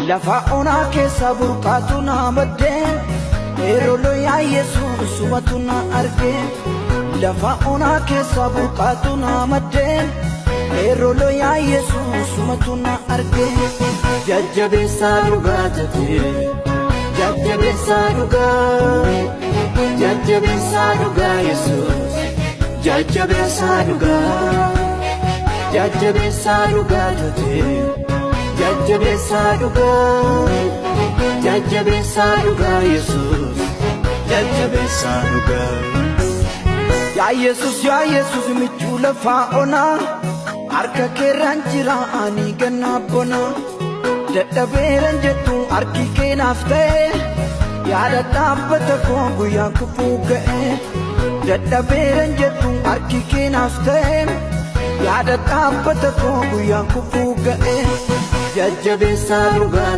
lafa onaa keessa burqaatu na maddeen yeroo yaa Yesuus sumatu na argee lafa onaa keessa burqaatu na maddeen yeroo yaa Yesuus sumatu na argee jajjabeessaa dhugaa jatee jajjabeessaa dhugaa Yesuus jajjabeessaa dhugaa jatee jajjabeessaa dhugaa Yesuus jajjabeessaa dhugaa yaa Yesuus michuu lafaa onaa harka keerraan jira ani gannaa bonaa dadhabeeran jettu harki keenaaf ta'e yaada dhaabbata koo guyyaa kufuu ga'e dadhabeeran jettu harki keenaaf ta'e yaada dhaabbata koo guyyaa kufuu ga'e jajjabeessaa dhugaa